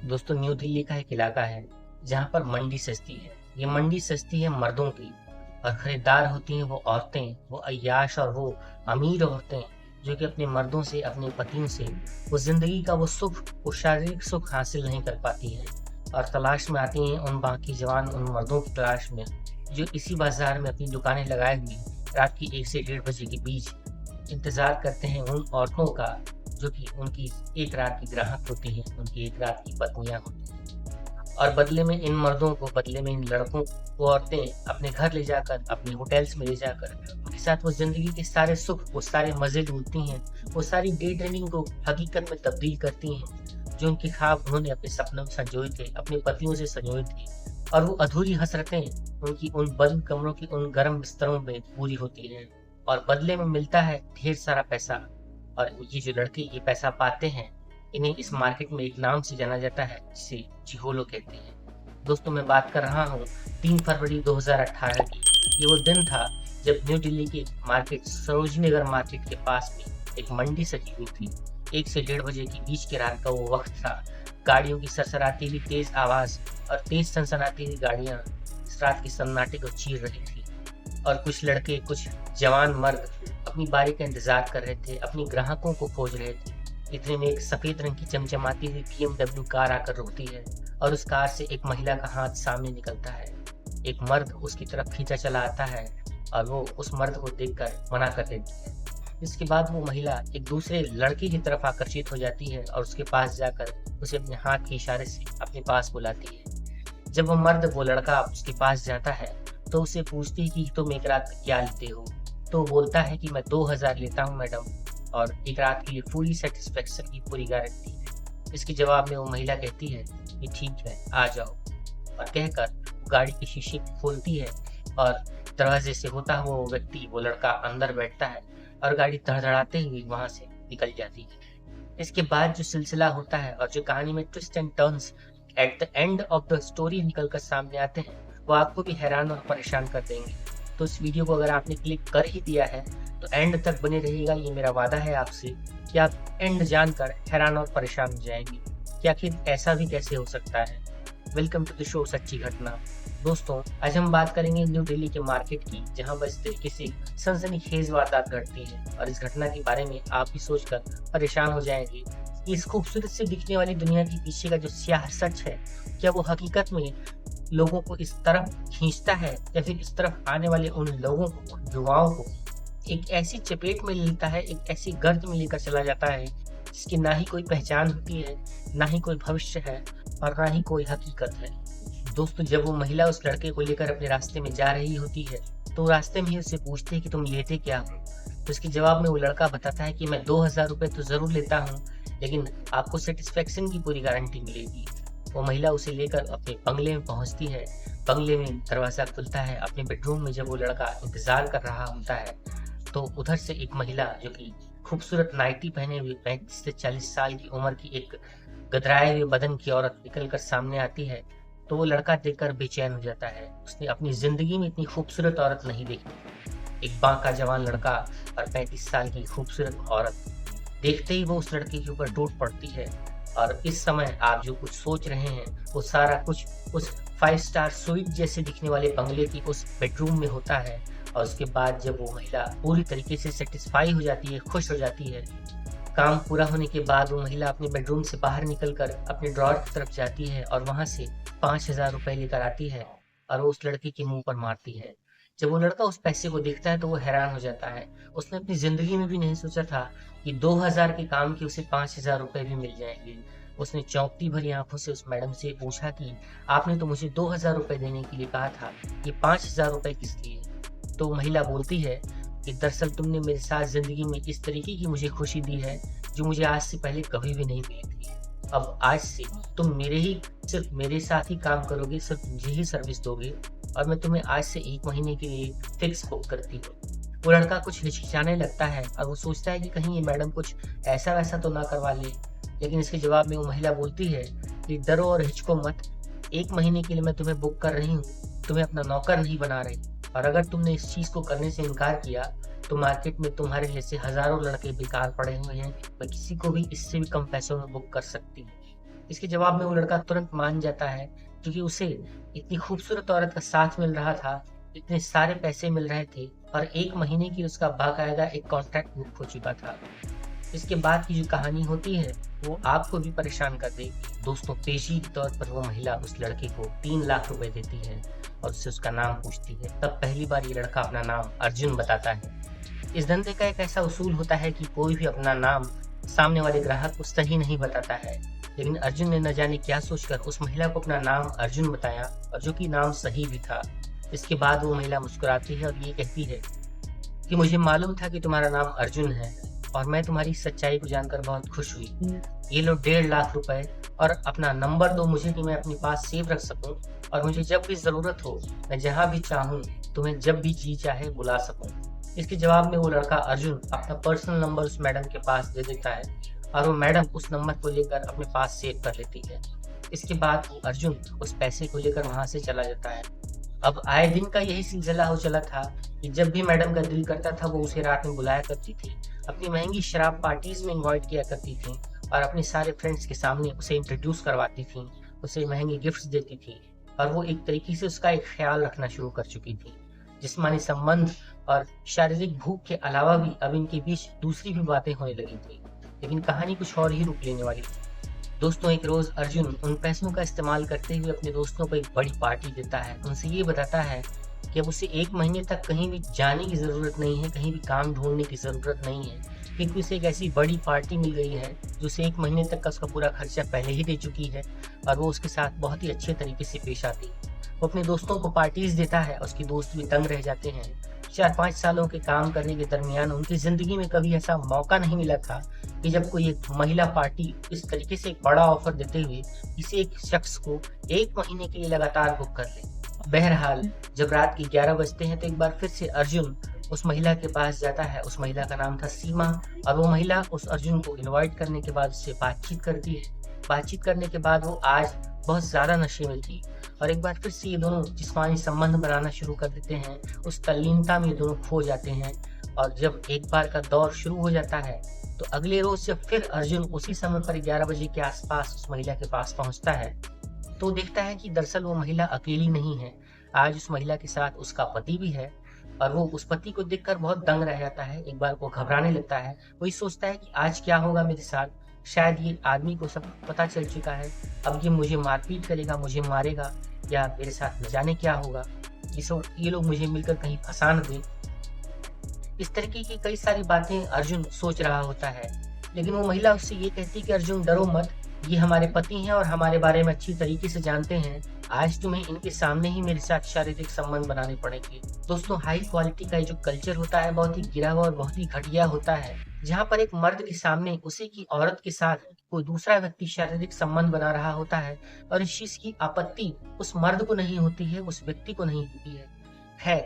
दोस्तों, न्यू दिल्ली का एक इलाका है जहाँ पर मंडी सस्ती है। ये मंडी सस्ती है मर्दों की, और खरीदार होती हैं वो औरतें, वो अय्याश और वो अमीर औरतें जो कि अपने मर्दों से, अपने पतियों से वो जिंदगी का वो सुख, वो शारीरिक सुख हासिल नहीं कर पाती हैं और तलाश में आती हैं उन बाकी जवान, उन मर्दों की तलाश में जो इसी बाजार में अपनी दुकानें लगाए हुए रात की 1 से 1:30 बजे के बीच इंतजार करते हैं उन औरतों का जो कि उनकी एक रात की ग्राहक होती है, उनकी एक रात की पत्नियां होती हैं। और बदले में इन मर्दों को, बदले में इन लड़कों को औरतें अपने घर ले जाकर, अपने होटल्स में ले जाकर उनके साथ वो जिंदगी के सारे सुख, वो सारे मजे ढूंढती हैं, वो सारी डे ड्रीमिंग को हकीकत में तब्दील करती हैं। जो उनके ख्वाब उन्होंने अपने सपनों में संजोए थे, अपने पतियों से संजोए थे, और वो अधूरी हसरतें उनकी उन बंद कमरों की उन गर्म बिस्तरों में पूरी होती हैं, और बदले में मिलता है ढेर सारा पैसा। और ये जो लड़के ये पैसा पाते हैं, इन्हें इस मार्केट में एक नाम से जाना जाता है जिसे चिहोलो कहते हैं। दोस्तों, मैं बात कर रहा हूँ 3 फरवरी 2018 की। ये वो दिन था जब न्यू दिल्ली की मार्केट, सरोजनी नगर मार्केट के पास में एक मंडी सजी हुई थी। 1 से 1:30 बजे के बीच के रात का वो वक्त था। गाड़ियों की सरसराती हुई तेज आवाज और तेज सनसनाती हुई गाड़ियां इस रात के सन्नाटे को चीर रही थी, और कुछ लड़के, कुछ जवान मर्द अपनी बारी का इंतजार कर रहे थे, अपनी ग्राहकों को खोज रहे थे। इतने में एक सफेद रंग की चमचमाती हुई BMW कार आकर रुकती है, और उस कार से एक महिला का हाथ सामने निकलता है। एक मर्द उसकी तरफ खींचा चला आता है और वो उस मर्द को देखकर मना कर देती है। इसके बाद वो महिला एक दूसरे लड़के की तरफ आकर्षित हो जाती है और उसके पास जाकर उसे अपने हाथ के इशारे से अपने पास बुलाती है। जब वो मर्द, वो लड़का उसके पास जाता है तो उसे पूछती है कि तुम एक रात क्या लेते हो। तो बोलता है कि मैं 2000 लेता हूँ मैडम, और एक रात के लिए पूरी सेटिस्फेक्शन की पूरी गारंटी है। इसके जवाब में वो महिला कहती है कि ठीक है, आ जाओ, और कहकर गाड़ी के शीशे खोलती है और दरवाजे से होता हुआ वो व्यक्ति, वो लड़का अंदर बैठता है और गाड़ी धड़धड़ाते हुए वहां से निकल जाती है। इसके बाद जो सिलसिला होता है और जो कहानी में twist and turns at the end of the story निकल कर सामने आते हैं, वो आपको भी हैरान और परेशान कर देंगे। तो इस वीडियो को अगर आपने क्लिक कर ही दिया है तो एंड तक बने रहिएगा। ये मेरा वादा है आपसे कि आप एंड जानकर हैरान और परेशान हो जाएंगे कि आखिर ऐसा भी कैसे हो सकता है। वेलकम टू द शो सच्ची घटना। दोस्तों, आज हम बात करेंगे न्यू दिल्ली के मार्केट की, जहां बस तरीके से सनसनीखेज वारदात घटती है, और इस घटना के बारे में आप भी सोचकर परेशान हो जाएंगे कि इस खूबसूरत से दिखने वाली दुनिया के पीछे का जो स्याह सच है, क्या वो हकीकत में लोगों को इस तरफ खींचता है, या फिर इस तरफ आने वाले उन लोगों को, युवाओं को एक ऐसी चपेट में लेता है, एक ऐसी गर्त में लेकर चला जाता है जिसकी ना ही कोई पहचान होती है, ना ही कोई भविष्य है, और ना ही कोई हकीकत है। दोस्तों, जब वो महिला उस लड़के को लेकर अपने रास्ते में जा रही होती है तो रास्ते में ही उससे पूछती है कि तुम लेते क्या हो। तो इसके जवाब में वो लड़का बताता है कि मैं 2000 रुपये तो जरूर लेता हूँ, लेकिन आपको सेटिस्फेक्शन की पूरी गारंटी मिलेगी। वो महिला उसे लेकर अपने बंगले में पहुंचती है। बंगले में दरवाजा खुलता है। अपने बेडरूम में जब वो लड़का इंतजार कर रहा होता है तो उधर से एक महिला जो कि खूबसूरत नाइटी पहने हुए 35 से 40 साल की उम्र की एक गदराए हुए बदन की औरत निकलकर सामने आती है। तो वो लड़का देखकर बेचैन हो जाता है। उसने अपनी जिंदगी में इतनी खूबसूरत औरत नहीं देखी। एक बांका जवान लड़का और 35 साल की खूबसूरत औरत। देखते ही वो उस लड़के के ऊपर टूट पड़ती है। और इस समय आप जो कुछ सोच रहे हैं वो सारा कुछ उस 5 स्टार स्वीट जैसे दिखने वाले बंगले की उस बेडरूम में होता है। और उसके बाद जब वो महिला पूरी तरीके से सेटिस्फाई हो जाती है, खुश हो जाती है, काम पूरा होने के बाद वो महिला अपने बेडरूम से बाहर निकलकर अपने ड्रॉअर की तरफ जाती है और वहां से 5000 रुपए लेकर आती है और वो उस लड़के के मुंह पर मारती है। जब वो लड़का उस पैसे को देखता है तो वो हैरान हो जाता है। उसने अपनी जिंदगी में भी नहीं सोचा था कि 2000 के काम के उसे 5000 रुपए भी मिल जाएंगे। उसने चौंकती भरी आंखों से उस मैडम से पूछा कि आपने तो मुझे 2000 रुपए देने के लिए कहा था, ये 5000 रुपए किस लिए? तो महिला बोलती है कि दरअसल तुमने मेरे साथ जिंदगी में इस तरीके की मुझे खुशी दी है जो मुझे आज से पहले कभी भी नहीं मिली थी। अब आज से तुम सिर्फ मेरे साथ ही काम करोगे, सिर्फ मुझे ही सर्विस दोगे, और मैं तुम्हें आज से 1 महीने के लिए फिक्स बुक करती हूँ। वो लड़का कुछ हिचकिचाने लगता है और वो सोचता है कि कहीं ये मैडम कुछ ऐसा वैसा तो ना करवा ले, लेकिन इसके जवाब में वो महिला बोलती है कि डरो और हिचको मत, 1 महीने के लिए मैं तुम्हें बुक कर रही हूँ, तुम्हें अपना नौकर नहीं बना रही, और अगर तुमने इस चीज को करने से इनकार किया तो मार्केट में तुम्हारे जैसे हजारों लड़के बेकार पड़े हुए हैं, मैं किसी को भी इससे भी कम पैसों में बुक कर सकती हूँ। इसके जवाब में वो लड़का तुरंत मान जाता है, क्योंकि उसे इतनी खूबसूरत औरत का साथ मिल रहा था, इतने सारे पैसे मिल रहे थे और 1 महीने की उसका बाकायदा एक कॉन्ट्रैक्ट बुक हो चुका था। इसके बाद की जो कहानी होती है वो आपको भी परेशान कर देगी। दोस्तों, पेशी के तौर पर वो महिला उस लड़के को 3 लाख रुपए देती है और उससे उसका नाम पूछती है। तब पहली बार ये लड़का अपना नाम अर्जुन बताता है। इस धंधे का एक ऐसा उसूल होता है कि कोई भी अपना नाम सामने वाले ग्राहक को सही नहीं बताता है, लेकिन अर्जुन ने न जाने क्या सोचकर उस महिला को अपना नाम अर्जुन बताया, और जो कि नाम सही भी था। इसके बाद वो महिला मुस्कुराती है और ये कहती है कि मुझे मालूम था कि तुम्हारा नाम अर्जुन है और मैं तुम्हारी सच्चाई को जानकर बहुत खुश हुई। ये लो 1.5 लाख रुपए और अपना नंबर दो मुझे कि मैं अपने पास सेव रख सकूं, और मुझे जब भी जरूरत हो मैं जहां भी चाहूं तुम्हें जब भी जी चाहे बुला सकूं। इसके जवाब में वो लड़का अर्जुन अपना पर्सनल नंबर उस मैडम के पास दे देता है और वो मैडम उस नंबर को लेकर अपने पास सेव कर लेती है। इसके बाद वो अर्जुन उस पैसे को लेकर वहां से चला जाता है। अब आए दिन का यही सिलसिला हो चला था कि जब भी मैडम का दिल करता था वो उसे रात में बुलाया करती थी, अपनी महंगी शराब पार्टीज में इनवाइट किया करती थी और अपने सारे फ्रेंड्स के सामने उसे इंट्रोड्यूस करवाती थी, उसे महंगी गिफ्ट्स देती थी और वो एक तरीके से उसका एक ख्याल रखना शुरू कर चुकी थी। जिस्मानी संबंध और शारीरिक भूख के अलावा भी अब इनके बीच दूसरी भी बातें होने लगी थी, लेकिन कहानी कुछ और ही रूप लेने वाली थी। दोस्तों, एक रोज अर्जुन उन पैसों का इस्तेमाल करते हुए अपने दोस्तों को एक बड़ी पार्टी देता है। उनसे ये बताता है कि अब उसे 1 महीने तक कहीं भी जाने की जरूरत नहीं है, कहीं भी काम ढूंढने की जरूरत नहीं है, क्योंकि उसे एक ऐसी बड़ी पार्टी मिल गई है जो उसे 1 महीने तक का उसका पूरा खर्चा पहले ही दे चुकी है और वो उसके साथ बहुत ही अच्छे तरीके से पेश आती है। वो अपने दोस्तों को पार्टीज देता है, उसके दोस्त भी तंग रह जाते हैं। 4-5 सालों के काम करने के दरमियान उनकी जिंदगी में कभी ऐसा मौका नहीं मिला था कि जब कोई एक महिला पार्टी इस तरीके से एक बड़ा ऑफर देते हुए किसी एक शख्स को 1 महीने के लिए लगातार बुक कर ले। बहरहाल, जब रात के 11 बजते हैं तो एक बार फिर से अर्जुन उस महिला के पास जाता है। उस महिला का नाम था सीमा, और वो महिला उस अर्जुन को इनवाइट करने के बाद उससे बातचीत करती है। बातचीत करने के बाद वो आज बहुत ज्यादा नशे में थी और एक बार फिर से ये दोनों जिस्मानी संबंध बनाना शुरू कर देते हैं। उस तल्लीनता में ये दोनों खो जाते हैं और जब एक बार का दौर शुरू हो जाता है तो अगले रोज जब फिर अर्जुन उसी समय पर 11 बजे के आसपास उस महिला के पास पहुंचता है तो देखता है कि दरअसल वो महिला अकेली नहीं है। आज उस महिला के साथ उसका पति भी है और वो उस पति को देखकर बहुत दंग रह जाता है। एक बार को घबराने लगता है, वो सोचता है कि आज क्या होगा मेरे साथ, शायद ये आदमी को सब पता चल चुका है, अब ये मुझे मारपीट करेगा, मुझे मारेगा, या मेरे साथ न जाने क्या होगा, ये लोग मुझे मिलकर कहीं फंसा न दें। इस तरीके की कई सारी बातें अर्जुन सोच रहा होता है, लेकिन वो महिला उससे ये कहती कि अर्जुन डरो मत, ये हमारे पति हैं और हमारे बारे में अच्छी तरीके से जानते हैं। आज तुम्हें इनके सामने ही मेरे साथ शारीरिक संबंध बनाने पड़ेंगे। दोस्तों, हाई क्वालिटी का ये जो कल्चर होता है बहुत ही गिरा हुआ और बहुत ही घटिया होता है, जहाँ पर एक मर्द के सामने उसी की औरत के साथ कोई दूसरा व्यक्ति शारीरिक संबंध बना रहा होता है और इस चीज की आपत्ति उस मर्द को नहीं होती है, उस व्यक्ति को नहीं होती है।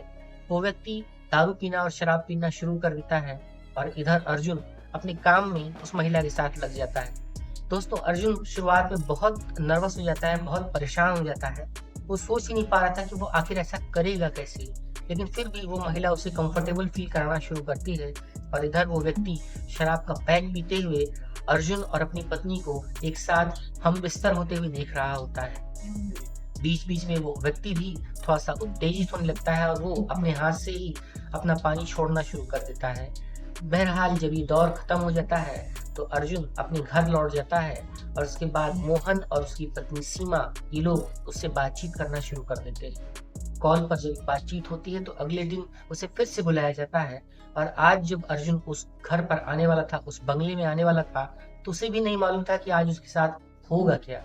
वो व्यक्ति दारू पीना और शराब पीना शुरू कर देता है और इधर अर्जुन अपने काम में उस महिला के साथ लग जाता है। दोस्तों, अर्जुन शुरुआत में बहुत नर्वस हो जाता है, बहुत परेशान हो जाता है। वो सोच ही नहीं पा रहा था कि वो आखिर ऐसा करेगा कैसे, लेकिन फिर भी वो महिला उसे कंफर्टेबल फील कराना शुरू करती है और इधर वो व्यक्ति शराब का पैक पीते हुए अर्जुन और अपनी पत्नी को एक साथ हम बिस्तर होते हुए देख रहा होता है। बीच बीच में वो व्यक्ति भी थोड़ा सा उत्तेजित होने लगता है और वो अपने हाथ से ही अपना पानी छोड़ना शुरू कर देता है। बहरहाल, जब ये दौर खत्म हो जाता है तो अर्जुन अपने घर लौट जाता है और उसके बाद मोहन और उसकी पत्नी सीमा ये लोग उससे बातचीत करना शुरू कर देते हैं। कॉल पर जब बातचीत होती है तो अगले दिन उसे फिर से बुलाया जाता है और आज जब अर्जुन उस घर पर आने वाला था, उस बंगले में आने वाला था, तो उसे भी नहीं मालूम था कि आज उसके साथ होगा क्या।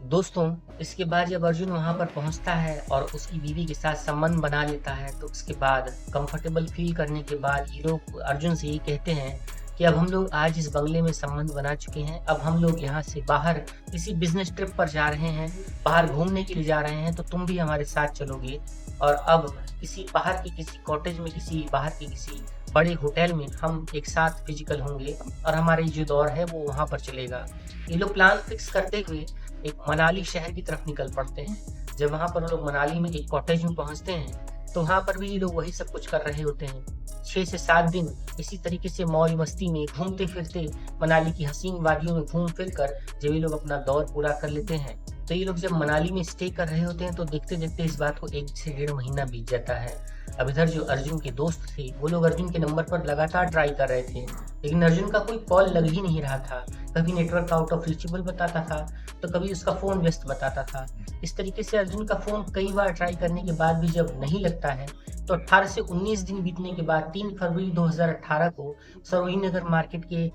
दोस्तों, इसके बाद जब अर्जुन वहां पर पहुंचता है और उसकी बीवी के साथ संबंध बना लेता है तो उसके बाद कंफर्टेबल फील करने के बाद ये लोग अर्जुन से ये कहते हैं कि अब हम लोग आज इस बंगले में संबंध बना चुके हैं, अब हम लोग यहाँ से बाहर किसी बिजनेस ट्रिप पर जा रहे हैं, बाहर घूमने के लिए जा रहे हैं, तो तुम भी हमारे साथ चलोगे और अब किसी बाहर की किसी कॉटेज में, किसी बाहर की किसी बड़े होटल में हम एक साथ फिजिकल होंगे और हमारी जो दौर है वो वहाँ पर चलेगा। ये लोग प्लान फिक्स करते हुए एक मनाली शहर की तरफ निकल पड़ते हैं। जब वहाँ पर लोग मनाली में एक कॉटेज में पहुँचते हैं तो वहाँ पर भी ये लोग वही सब कुछ कर रहे होते हैं। 6 से 7 दिन इसी तरीके से मौज मस्ती में घूमते फिरते मनाली की हसीन वादियों में घूम फिर कर जब ये लोग अपना दौर पूरा कर लेते हैं, तो ये लोग जब मनाली में स्टे कर रहे होते हैं तो देखते देखते इस बात को 1 से 1.5 महीना बीत जाता है। अब इधर जो अर्जुन के दोस्त थे वो लोग अर्जुन के नंबर पर लगातार ट्राई कर रहे थे, लेकिन अर्जुन का कोई कॉल लग ही नहीं रहा था। कभी नेटवर्क आउट ऑफ रीचेबल बताता था, तो कभी उसका फ़ोन व्यस्त बताता था। इस तरीके से अर्जुन का फ़ोन कई बार ट्राई करने के बाद भी जब नहीं लगता है, तो 18 से 19 दिन बीतने के बाद 3 फरवरी 2018 को सरोजिनी नगर मार्केट के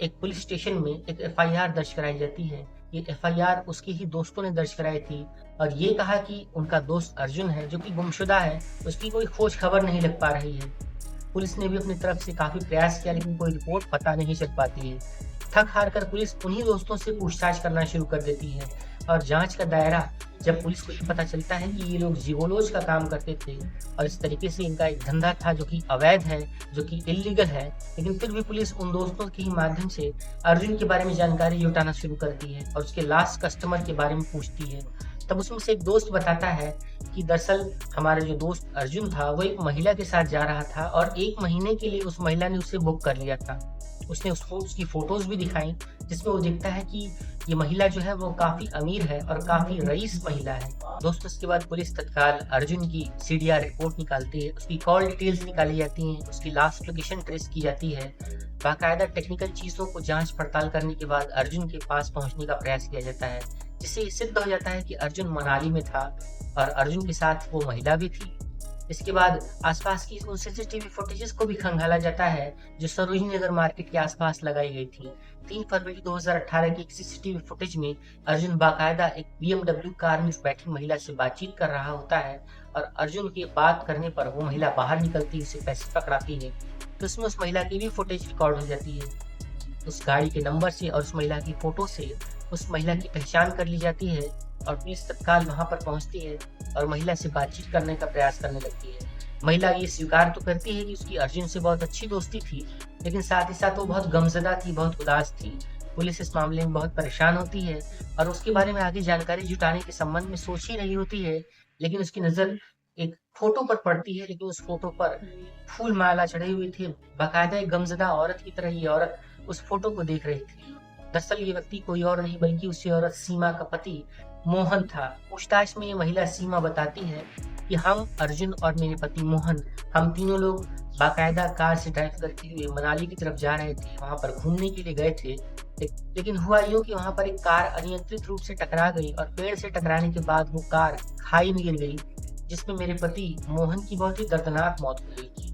एक पुलिस स्टेशन में एक एफआईआर दर्ज कराई जाती है। ये एफआईआर उसके ही दोस्तों ने दर्ज कराई थी और ये कहा कि उनका दोस्त अर्जुन है जो कि गुमशुदा है, उसकी कोई खोज खबर नहीं लग पा रही है। पुलिस ने भी अपनी तरफ से काफी प्रयास किया, लेकिन कोई रिपोर्ट पता नहीं चल पाती है। थक हार कर पुलिस उन्हीं दोस्तों से पूछताछ करना शुरू कर देती है और जांच का दायरा जब पुलिस को ये पता चलता है कि ये लोग जिगोलोज का काम करते थे और इस तरीके से इनका एक धंधा था जो कि अवैध है, जो कि इल्लीगल है, लेकिन फिर भी पुलिस उन दोस्तों के ही माध्यम से अर्जुन के बारे में जानकारी जुटाना शुरू करती है और उसके लास्ट कस्टमर के बारे में पूछती है। तब उसमें से एक दोस्त बताता है कि दरअसल हमारा जो दोस्त अर्जुन था वो एक महिला के साथ जा रहा था और 1 महीने के लिए उस महिला ने उसे बुक कर लिया था। उसने उसकी फोटोज भी दिखाई, जिसमें वो दिखता है कि ये महिला जो है वो काफी अमीर है और काफी रईस महिला है। दोस्तों इसके बाद पुलिस तत्काल अर्जुन की सीडीआर रिपोर्ट निकालती है, उसकी कॉल डिटेल्स निकाली जाती हैं, उसकी लास्ट लोकेशन ट्रेस की जाती है। बाकायदा टेक्निकल चीजों को जांच पड़ताल करने के बाद अर्जुन के पास पहुंचने का प्रयास किया जाता है, जिससे ये सिद्ध हो जाता है कि अर्जुन मनाली में था और अर्जुन के साथ वो महिला भी थी। इसके बाद आसपास की उन सीसीटीवी फुटेजेस को भी खंगाला जाता है जो सरोजिनी नगर मार्केट के आसपास लगाई गई थी। 3 फरवरी 2018 की एक सीसीटीवी फुटेज में अर्जुन बाकायदा एक BMW कार में बैठी महिला से बातचीत कर रहा होता है और अर्जुन के बात करने पर वो महिला बाहर निकलती है, उसे पैसे पकड़ाती है, तो उसमें उस महिला की भी फुटेज रिकॉर्ड हो जाती है। उस गाड़ी के नंबर से और उस महिला की फोटो से उस महिला की पहचान कर ली जाती है और पुलिस तत्काल वहां पर पहुंचती है और महिला से बातचीत करने का प्रयास करने लगती है। महिला ये स्वीकार तो करती है कि उसकी अर्जुन से बहुत अच्छी दोस्ती थी, लेकिन साथ ही साथ वो बहुत गमजदा थी, बहुत उदास थी। पुलिस इस मामले में बहुत परेशान होती है और उसके बारे में आगे जानकारी जुटाने के संबंध में सोच ही रही होती है, लेकिन उसकी नजर एक फोटो पर पड़ती है, लेकिन उस फोटो पर फूल माला चढ़ी हुई थी। बाकायदा एक गमजदा औरत की तरह ये औरत उस फोटो को देख रही थी। दरअसल ये व्यक्ति कोई और नहीं बल्कि उसी औरत सीमा का पति मोहन था। पूछताछ में ये महिला सीमा बताती है कि हम अर्जुन और मेरे पति मोहन, हम तीनों लोग बाकायदा कार से ड्राइव करते हुए मनाली की तरफ जा रहे थे, वहां पर घूमने के लिए गए थे। लेकिन हुआ यूं कि वहां पर एक कार अनियंत्रित रूप से टकरा गई और पेड़ से टकराने के बाद वो कार खाई में गिर गई, जिसमें मेरे पति मोहन की बहुत ही दर्दनाक मौत हो गई थी।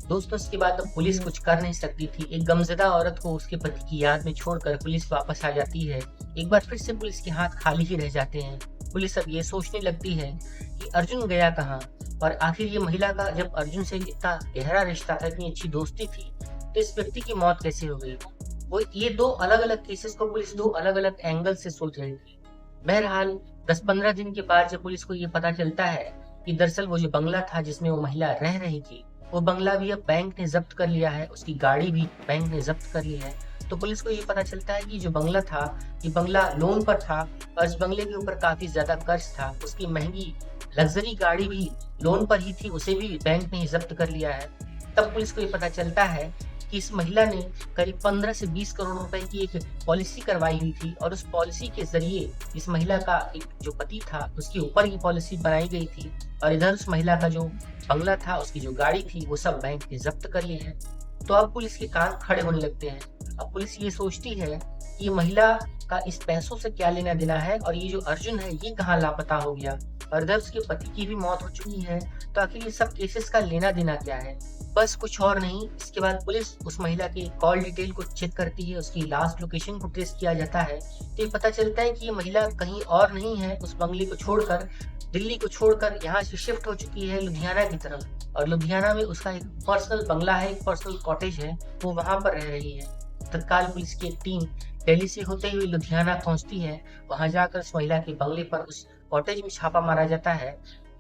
दोस्तों इसके बाद अब पुलिस कुछ कर नहीं सकती थी। एक गमजदा औरत को उसके पति की याद में छोड़कर पुलिस वापस आ जाती है। एक बार फिर से पुलिस के हाथ खाली ही रह जाते हैं। पुलिस अब ये सोचने लगती है कि अर्जुन गया कहाँ और आखिर ये महिला का जब अर्जुन से इतना गहरा रिश्ता था, इतनी अच्छी दोस्ती थी, तो इस व्यक्ति की मौत कैसे हो गई। वो ये 2 अलग अलग केसेस को पुलिस 2 अलग अलग एंगल से सोच रही थी। बहरहाल 10-15 दिन के बाद जब पुलिस को ये पता चलता है कि दरअसल वो जो बंगला था जिसमें वो महिला रह रही थी, वो बंगला भी अब बैंक ने जब्त कर लिया है, उसकी गाड़ी भी बैंक ने जब्त कर ली है। तो पुलिस को ये पता चलता है कि जो बंगला था, ये बंगला लोन पर था और इस बंगले के ऊपर काफी ज्यादा कर्ज था। उसकी महंगी लग्जरी गाड़ी भी लोन पर ही थी, उसे भी बैंक ने जब्त कर लिया है। तब पुलिस को ये पता चलता है कि इस महिला ने करीब 15 से 20 करोड़ रुपए की एक पॉलिसी करवाई हुई थी और उस पॉलिसी के जरिए इस महिला का एक जो पति था उसके ऊपर ये पॉलिसी बनाई गई थी और इधर उस महिला का जो बंगला था, उसकी जो गाड़ी थी, वो सब बैंक ने जब्त कर लिए हैं। तो अब पुलिस के कान खड़े होने लगते हैं। अब पुलिस ये सोचती है कि ये महिला का इस पैसों से क्या लेना देना है और ये जो अर्जुन है ये कहाँ लापता हो गया और इधर उसके पति की भी मौत हो चुकी है, तो आखिर ये सब केसेस का लेना देना क्या है। बस कुछ और नहीं। इसके बाद पुलिस उस महिला के कॉल डिटेल को चेक करती है, उसकी लास्ट लोकेशन को ट्रेस किया जाता है, तो ये पता चलता है कि ये महिला कहीं और नहीं है, उस बंगले को छोड़कर, दिल्ली को छोड़कर यहाँ से शिफ्ट हो चुकी है लुधियाना की तरफ और लुधियाना में उसका एक पर्सनल बंगला है, एक पर्सनल कॉटेज है, वो वहां पर रह रही है। तत्काल पुलिस की एक टीम दिल्ली से होते हुए लुधियाना पहुंचती है। वहां जाकर उस महिला के बंगले पर, उस कॉटेज में छापा मारा जाता है।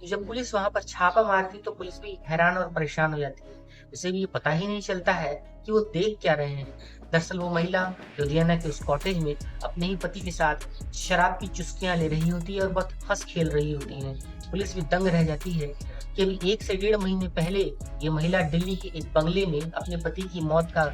तो जब पुलिस वहां पर छापा मारती तो पुलिस भी हैरान और परेशान हो जाती है। उसे भी पता ही नहीं चलता है कि वो देख क्या रहे हैं। दरअसल वो महिला लुधियाना के उस कॉटेज में अपने ही पति के साथ शराब की चुस्कियां ले रही होती है और बहुत हंस खेल रही होती है। पुलिस भी दंग रह जाती है कि अभी 1 से 1.5 महीने पहले ये महिला दिल्ली के एक बंगले में अपने पति की मौत का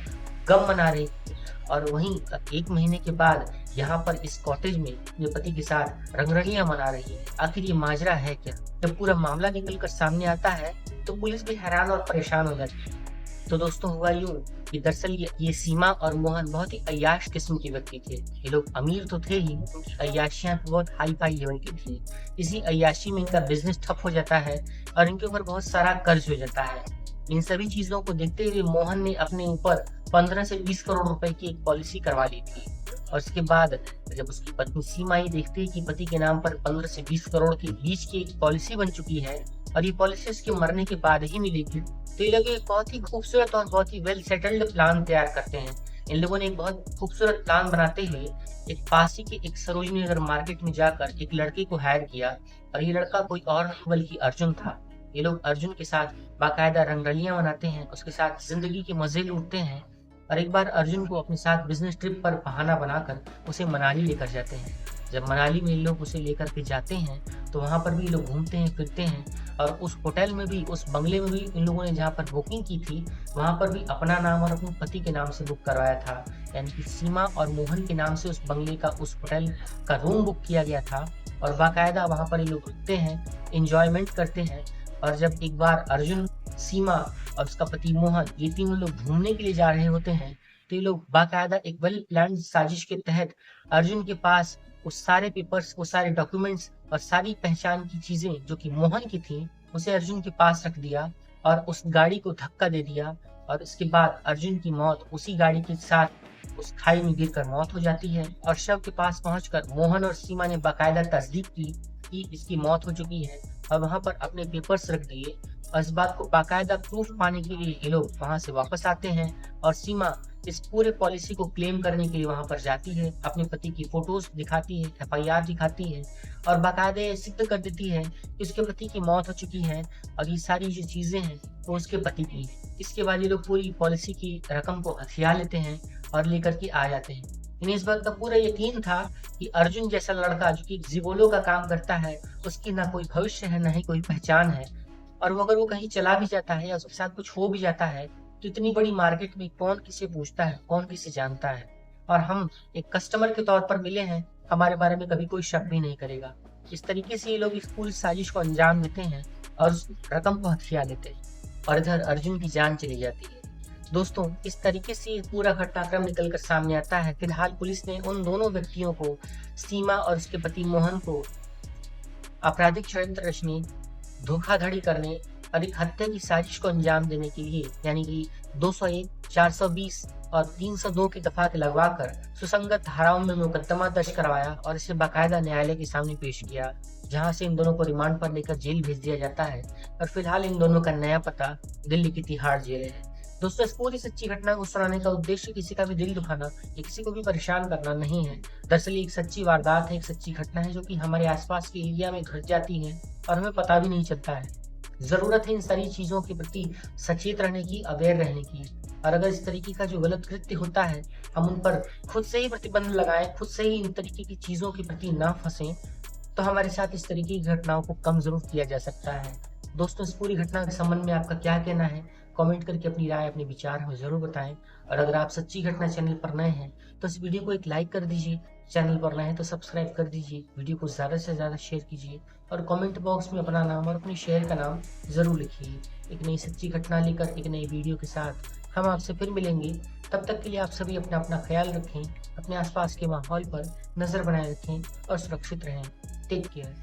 गम मना रही थी और वहीं 1 महीने के बाद यहाँ पर इस कॉटेज में अपने पति के साथ रंगरलियां मना रही है। आखिर ये माजरा है क्या? जब पूरा मामला निकल कर सामने आता है तो पुलिस भी हैरान और परेशान हो जाती है। तो दोस्तों हुआ यूं कि दरअसल ये सीमा और मोहन बहुत ही अय्याश किस्म के व्यक्ति थे। ये लोग अमीर तो थे ही, उनकी अय्याशियां बहुत हाई फाई लेवल की थी। इसी अय्याशी में इनका बिजनेस ठप हो जाता है और इनके ऊपर बहुत सारा कर्ज हो जाता है। इन सभी चीजों को देखते हुए मोहन ने अपने ऊपर 15 से 20 करोड़ रुपए की एक पॉलिसी करवा ली थी और इसके बाद जब उसकी पत्नी सीमा ये देखती है कि पति के नाम पर 15 से 20 करोड़ के बीच की एक पॉलिसी बन चुकी है और ये पॉलिसी उसके मरने के बाद ही मिलेगी, तो ये लोग एक बहुत ही खूबसूरत और बहुत ही वेल सेटल्ड प्लान तैयार करते हैं। इन लोगों ने एक बहुत खूबसूरत प्लान बनाते हुए एक पास ही के एक सरोजनी नगर मार्केट में जाकर एक लड़के को हायर किया और ये लड़का कोई और नहीं बल्कि अर्जुन था। ये लोग अर्जुन के साथ बाकायदा रंगरलियां मनाते हैं, उसके साथ जिंदगी के मजे लूटते हैं और एक बार अर्जुन को अपने साथ बिजनेस ट्रिप पर बहाना बनाकर उसे मनाली लेकर जाते हैं। जब मनाली में लोग उसे लेकर के जाते हैं तो वहां पर भी लोग घूमते हैं फिरते हैं और उस होटल में भी, उस बंगले में भी इन लोगों ने जहाँ पर बुकिंग की थी वहां पर भी अपना नाम और अपने पति के नाम से बुक करवाया था। यानी कि सीमा और मोहन के नाम से उस बंगले का, उस होटल का रूम बुक किया गया था और बाकायदा वहां पर ये लोग रुकते हैं, इंजॉयमेंट करते हैं। और जब एक बार अर्जुन, सीमा और उसका पति मोहन ये तीनों लोग घूमने के लिए जा रहे होते हैं तो ये लोग बाकायदा एक वेल प्लान साजिश के तहत अर्जुन के पास उस सारे पेपर्स, वो सारे डॉक्यूमेंट्स और सारी पहचान की चीजें जो कि मोहन की थी उसे अर्जुन के पास रख दिया और उस गाड़ी को धक्का दे दिया और इसके बाद अर्जुन की मौत उसी गाड़ी के साथ उस खाई में गिरकर मौत हो जाती है। और शव के पास पहुंचकर मोहन और सीमा ने बाकायदा तस्दीक की कि इसकी मौत हो चुकी है और वहां पर अपने पेपर्स रख दिए और इस बात को बाकायदा प्रूफ पाने के लिए ये लोग वहां से वापस आते हैं और सीमा इस पूरे पॉलिसी को क्लेम करने के लिए वहां पर जाती है, अपने पति की फोटोज दिखाती है, FIR दिखाती है और बाकायदे सिद्ध कर देती है कि उसके पति की मौत हो चुकी है और ये सारी जो चीजें हैं वो उसके पति की। इसके बाद ये लोग पूरी पॉलिसी की रकम को हथिया लेते हैं और लेकर के आ जाते हैं। इन्हें इस बात का पूरा यकीन था कि अर्जुन जैसा लड़का जो कि जिगोलो का काम करता है उसकी ना कोई भविष्य है, ना ही कोई पहचान है और वो अगर वो कहीं चला भी जाता है या उसके साथ कुछ हो भी जाता है तो इतनी बड़ी मार्केट में कौन किसे पूछता है, कौन किसे जानता है और हम एक कस्टमर के तौर पर मिले हैं, हमारे बारे में कभी कोई शक भी नहीं करेगा। इस तरीके से ये लोग इस पूरी साजिश को अंजाम देते हैं और उस रकम को हथिया लेते हैं और इधर अर्जुन की जान चली जाती है। दोस्तों इस तरीके से पूरा घटनाक्रम निकल कर सामने आता है। फिलहाल पुलिस ने उन दोनों व्यक्तियों को, सीमा और उसके पति मोहन को आपराधिक षड्यंत्र रचने, धोखाधड़ी करने और एक हत्या की साजिश को अंजाम देने के लिए यानी कि 201, 420 और 302 की दफा के लगवाकर सुसंगत धाराओं में मुकदमा दर्ज करवाया और इसे बाकायदा न्यायालय के सामने पेश किया, जहां से इन दोनों को रिमांड पर लेकर जेल भेज दिया जाता है और फिलहाल इन दोनों का नया पता दिल्ली की तिहाड़ जेल है। दोस्तों इस पूरी सच्ची घटना को सुनाने का उद्देश्य किसी का भी दिल दुखाना या किसी को भी परेशान करना नहीं है। दरअसल एक सच्ची वारदात है, एक सच्ची घटना है जो कि हमारे आसपास के एरिया में घट जाती है और हमें पता भी नहीं चलता है। जरूरत है इन सारी चीजों के प्रति सचेत रहने की, अवेयर रहने की और अगर इस तरीके का जो गलत कृत्य होता है हम उन पर खुद से ही प्रतिबंध लगाएं, खुद से ही इन तरीके की चीजों के प्रति ना फंसें तो हमारे साथ इस तरीके की घटनाओं को कम जरूर किया जा सकता है। दोस्तों इस पूरी घटना के संबंध में आपका क्या कहना है? कमेंट करके अपनी राय, अपने विचार हमें जरूर बताएं और अगर आप सच्ची घटना चैनल पर नए हैं तो इस वीडियो को एक लाइक कर दीजिए, चैनल पर नए हैं तो सब्सक्राइब कर दीजिए, वीडियो को ज़्यादा से ज़्यादा शेयर कीजिए और कमेंट बॉक्स में अपना नाम और अपने शहर का नाम ज़रूर लिखिए। एक नई सच्ची घटना लेकर एक नई वीडियो के साथ हम आपसे फिर मिलेंगे। तब तक के लिए आप सभी अपना अपना ख्याल रखें, अपने आसपास के माहौल पर नज़र बनाए रखें और सुरक्षित रहें। Take care.